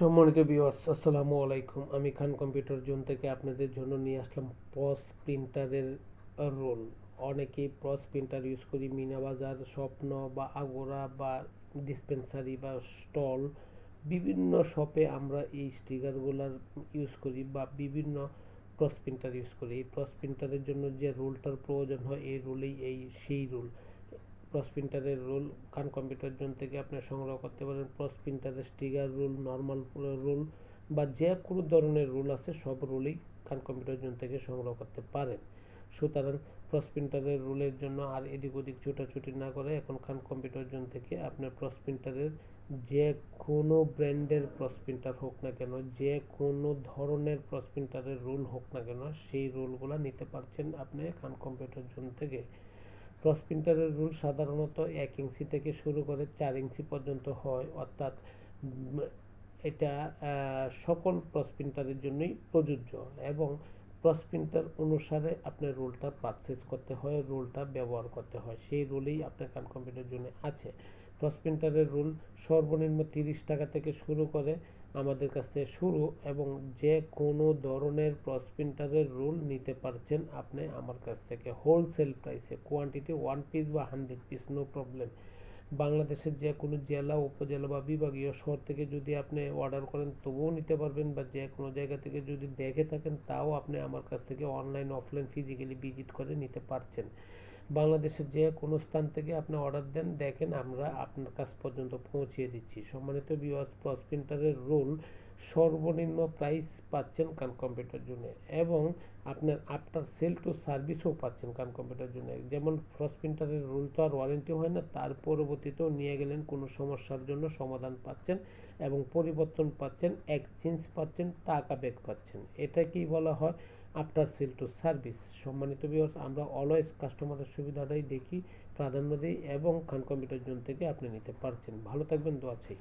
সম্মানিত ভিউয়ার্স, আসসালামু আলাইকুম। আমি খান কম্পিউটার জোন থেকে আপনাদের জন্য নিয়ে আসলাম পস প্রিন্টারের রোল। অনেকেই পস প্রিন্টার ইউজ করি মিনা বাজার, স্বপ্ন বা আগোরা বা ডিসপেন্সারি বা স্টল, বিভিন্ন শপে আমরা এই স্টিকারগুলার ইউজ করি বা বিভিন্ন পস প্রিন্টার ইউজ করি। এই পস প্রিন্টারের জন্য যে রোলটার প্রয়োজন হয় এই রোলেই সেই রোল। পস প্রিন্টারের রোল খান কম্পিউটার জোন থেকে আপনি সংগ্রহ করতে পারেন। পস প্রিন্টারের স্টিকার রোল, নর্মাল রোল বা যে কোনো ধরনের রোল আছে সব রোলই খান কম্পিউটার জোন থেকে সংগ্রহ করতে পারেন। সুতরাং পস প্রিন্টারের রোলের জন্য আর এদিক ওদিক ছোটাছুটি না করে এখন খান কম্পিউটার জোন থেকে আপনার পস প্রিন্টারের যে কোনো ব্র্যান্ডের পস প্রিন্টার হোক না কেন, যে কোনো ধরনের পস প্রিন্টারের রোল হোক না কেন, সেই রোলগুলো নিতে পারছেন আপনি খান কম্পিউটার জোন থেকে। ক্রস প্রিন্টারের রুল সাধারণত 1 ইঞ্চি থেকে শুরু করে 4 ইঞ্চি পর্যন্ত হয়, অর্থাৎ এটা সকল ক্রস প্রিন্টারের জন্যই প্রযোজ্য এবং ক্রস প্রিন্টার অনুসারে আপনার রুলটা পারচেজ করতে হয়, রুলটা ব্যবহার করতে হয়। সেই রুলেই আপনার খান কম্পিউটার জন্য আছে। ক্রস প্রিন্টারের রুল সর্বনিম্ন 30 টাকা থেকে শুরু করে আমাদের কাছ থেকে শুরু, এবং যে কোনো ধরনের ক্রস প্রিন্টারের রুল নিতে পারছেন আপনি আমার কাছ থেকে হোলসেল প্রাইসে, কোয়ান্টিটি 1 পিস বা 100 পিস, নো প্রবলেম। বাংলাদেশের যে কোনো জেলা, উপজেলা বা বিভাগীয় শহর থেকে যদি আপনি অর্ডার করেন তবুও নিতে পারবেন, বা যে কোনো জায়গা থেকে যদি দেখে থাকেন তাও আপনি আমার কাছ থেকে অনলাইন অফলাইন ফিজিক্যালি ভিজিট করে নিতে পারছেন। বাংলাদেশের যে কোনো স্থান থেকে আপনি অর্ডার দেন, দেখেন আমরা আপনার কাছ পর্যন্ত পৌঁছিয়ে দিচ্ছি। সম্মানিত ভিউয়ার্স, পস প্রিন্টারের রোল সর্বনিম্ন প্রাইস পাচ্ছেন খান কম্পিউটার জন্য, এবং আপনার আফটার সেল টু সার্ভিসও পাচ্ছেন খান কম্পিউটার জন্য। যেমন পস প্রিন্টারের রোল তো আর ওয়ারেন্টি হয় না, তার পরবর্তীতেও নিয়ে গেলেন কোনো সমস্যার জন্য সমাধান পাচ্ছেন এবং পরিবর্তন পাচ্ছেন, এক্সচেঞ্জ পাচ্ছেন, টাকা ব্যাক পাচ্ছেন। এটা কি বলা হয়? After sale to service. সম্মানিত ভিউয়ার্স, আমরা অলওয়েজ কাস্টমারের সুবিধাটাই দেখি, প্রাধান্য দিই, এবং খান কম্পিউটার জোন থেকে আপনি নিতে পারছেন। ভালো থাকবেন, দোয়া চাই।